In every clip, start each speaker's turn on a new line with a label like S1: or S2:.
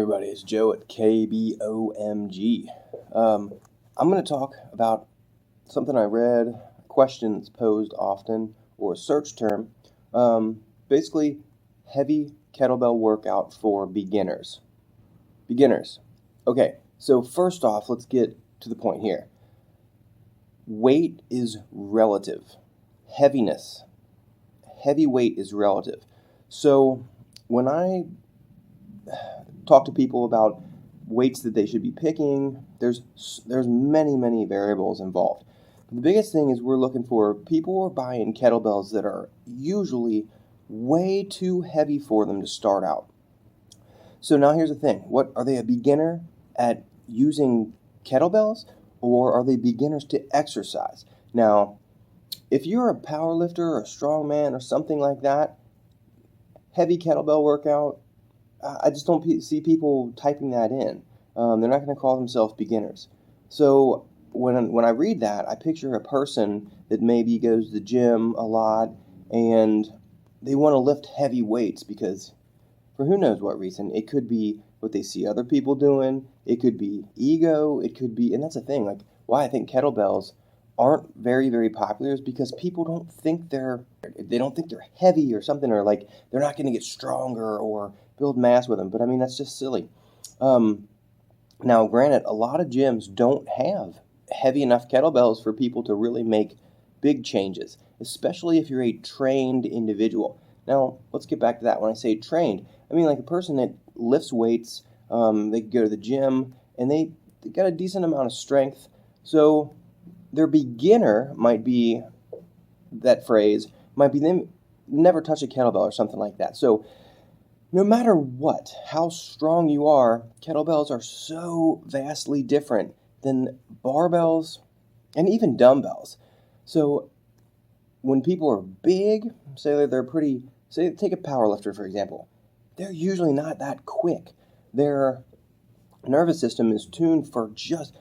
S1: Everybody, it's Joe at KBOMG. I'm going to talk about something I read, questions posed often, or a search term. Basically, heavy kettlebell workout for beginners. Beginners. Okay, so first off, let's get to the point here. Weight is relative. Heaviness. Heavy weight is relative. So when I talk to people about weights that they should be picking, there's many variables involved. But the biggest thing is we're looking for people who are buying kettlebells that are usually way too heavy for them to start out. So now here's the thing. What are they, a beginner at using kettlebells, or are they beginners to exercise? Now, if you're a power lifter or a strongman or something like that, heavy kettlebell workout, I just don't see people typing that in. They're not going to call themselves beginners. So when I read that, I picture a person that maybe goes to the gym a lot and they want to lift heavy weights because for who knows what reason. It could be what they see other people doing. It could be ego. It could be, and that's the thing, like why I think kettlebells aren't very popular is because people don't think they're heavy or something, or like they're not going to get stronger or build mass with them. But I mean, that's just silly. Now, granted, a lot of gyms don't have heavy enough kettlebells for people to really make big changes, especially if you're a trained individual. Now, let's get back to that. When I say trained, I mean like a person that lifts weights, they go to the gym, and they got a decent amount of strength. So their beginner might be, that phrase, might be them never touch a kettlebell or something like that. So no matter what, how strong you are, kettlebells are so vastly different than barbells and even dumbbells. So when people are big, say take a power lifter, for example, they're usually not that quick. Their nervous system is tuned for just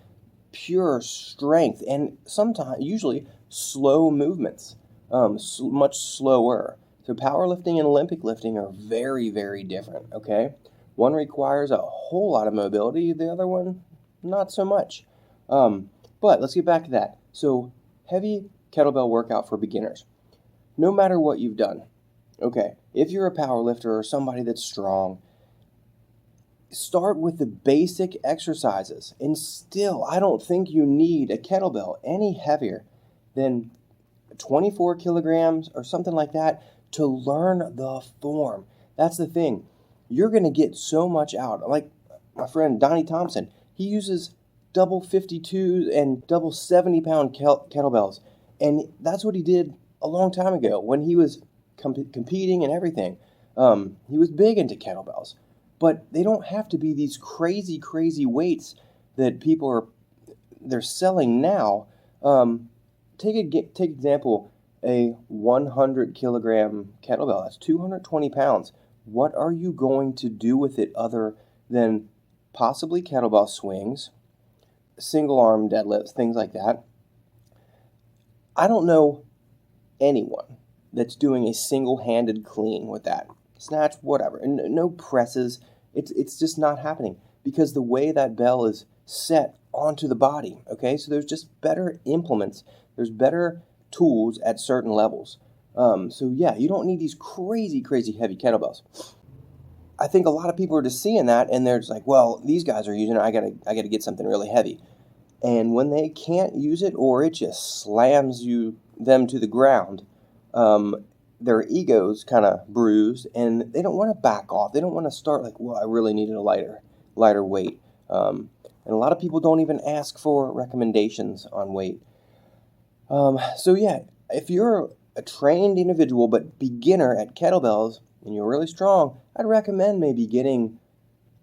S1: pure strength and sometimes, usually, slow movements, much slower. So powerlifting and Olympic lifting are very different, okay? One requires a whole lot of mobility, the other one, not so much. But let's get back to that. So heavy kettlebell workout for beginners. No matter what you've done, okay, if you're a power lifter or somebody that's strong, start with the basic exercises. And still, I don't think you need a kettlebell any heavier than 24 kilograms or something like that to learn the form. That's the thing. You're going to get so much out. Like my friend Donnie Thompson, he uses double 52 and double 70-pound kettlebells. And that's what he did a long time ago when he was competing and everything. He was big into kettlebells. But they don't have to be these crazy weights that they're selling now. Take example, a 100 kilogram kettlebell. That's 220 pounds. What are you going to do with it other than possibly kettlebell swings, single arm deadlifts, things like that? I don't know anyone that's doing a single-handed clean with that. Snatch, whatever, and no presses. It's just not happening because the way that bell is set onto the body, okay? So there's just better implements. There's better tools at certain levels. So yeah, you don't need these crazy heavy kettlebells. I think a lot of people are just seeing that and they're just like, well, these guys are using it. I gotta get something really heavy. And when they can't use it or it just slams them to the ground, their ego's kind of bruised and they don't want to back off. They don't want to start like, well, I really needed a lighter weight. And a lot of people don't even ask for recommendations on weight. So yeah, if you're a trained individual but beginner at kettlebells and you're really strong, I'd recommend maybe getting,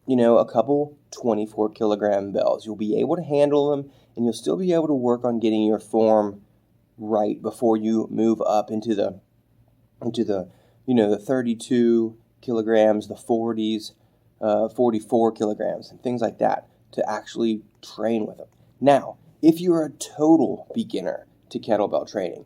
S1: a couple 24 kilogram bells. You'll be able to handle them and you'll still be able to work on getting your form right before you move up into the 32 kilograms, the 40s, 44 kilograms, and things like that to actually train with them. Now, if you're a total beginner to kettlebell training,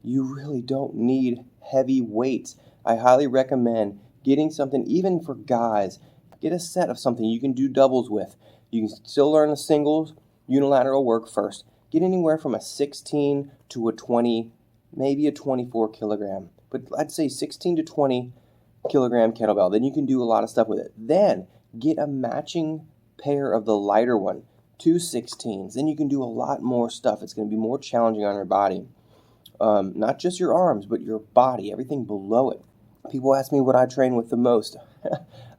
S1: you really don't need heavy weights. I highly recommend getting something, even for guys, Get a set of something you can do doubles with. You can still learn the singles, unilateral work first. Get anywhere from a 16 to a 20, maybe a 24 kilogram. But I'd say 16 to 20 kilogram kettlebell. Then you can do a lot of stuff with it. Then get a matching pair of the lighter one, 2 16s. Then you can do a lot more stuff. It's going to be more challenging on your body. Not just your arms, but your body, everything below it. People ask me what I train with the most.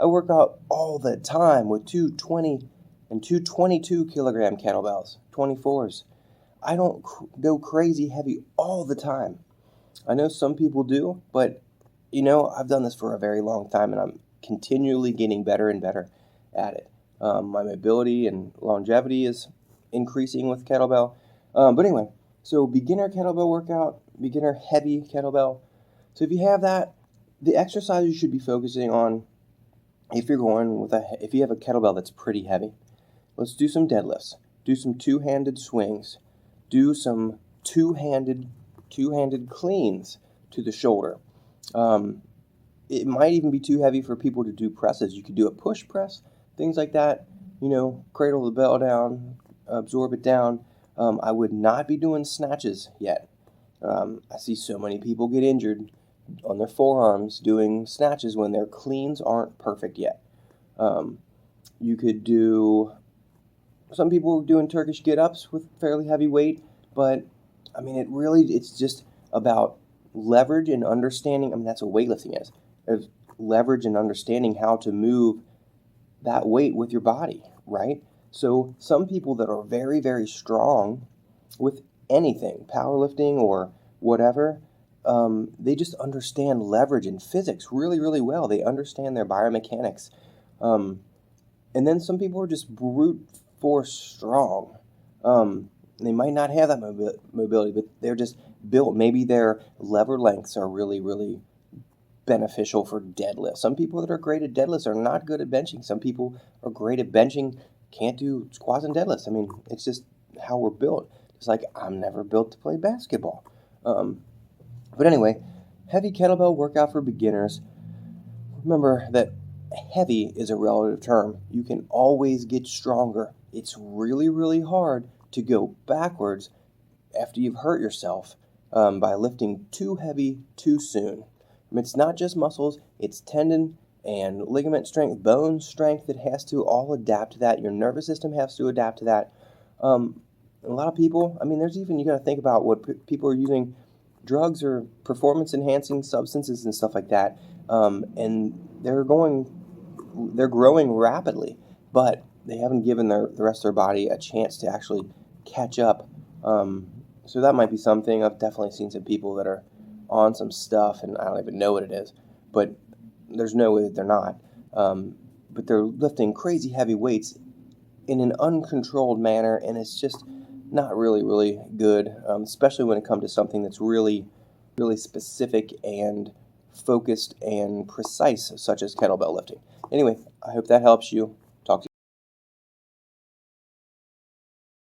S1: I work out all the time with 220 and 222 kilogram kettlebells, 24s. I don't go crazy heavy all the time. I know some people do, but I've done this for a very long time, and I'm continually getting better and better at it. My mobility and longevity is increasing with kettlebell. But anyway, so beginner kettlebell workout, beginner heavy kettlebell. So if you have that, the exercise you should be focusing on, if you have a kettlebell that's pretty heavy, let's do some deadlifts, do some two-handed swings, do some two-handed cleans to the shoulder. It might even be too heavy for people to do presses. You could do a push press, things like that. Cradle the bell down, absorb it down. I would not be doing snatches yet. I see so many people get injured on their forearms doing snatches when their cleans aren't perfect yet. You could do, some people are doing Turkish get-ups with fairly heavy weight, but it's just about leverage and understanding. That's what weightlifting is. There's leverage and understanding how to move that weight with your body, right? So some people that are very, very strong with anything, powerlifting or whatever, they just understand leverage and physics really, really well. They understand their biomechanics. And then some people are just brute force strong. They might not have that mobility, but they're just built. Maybe their lever lengths are really, really beneficial for deadlift. Some people that are great at deadlifts are not good at benching. Some people are great at benching, can't do squats and deadlifts. It's just how we're built. It's like I'm never built to play basketball. But anyway, heavy kettlebell workout for beginners. Remember that heavy is a relative term. You can always get stronger. It's really, really hard to go backwards after you've hurt yourself by lifting too heavy too soon. It's not just muscles, it's tendon and ligament strength, bone strength that has to all adapt to that. Your nervous system has to adapt to that. A lot of people, you got to think about what people are using drugs or performance-enhancing substances and stuff like that, and they're growing rapidly, but they haven't given the rest of their body a chance to actually catch up. So that might be something. I've definitely seen some people that are on some stuff, and I don't even know what it is, but there's no way that they're not. But they're lifting crazy heavy weights in an uncontrolled manner, and it's just not really, really good, especially when it comes to something that's really, really specific and focused and precise, such as kettlebell lifting. Anyway, I hope that helps you.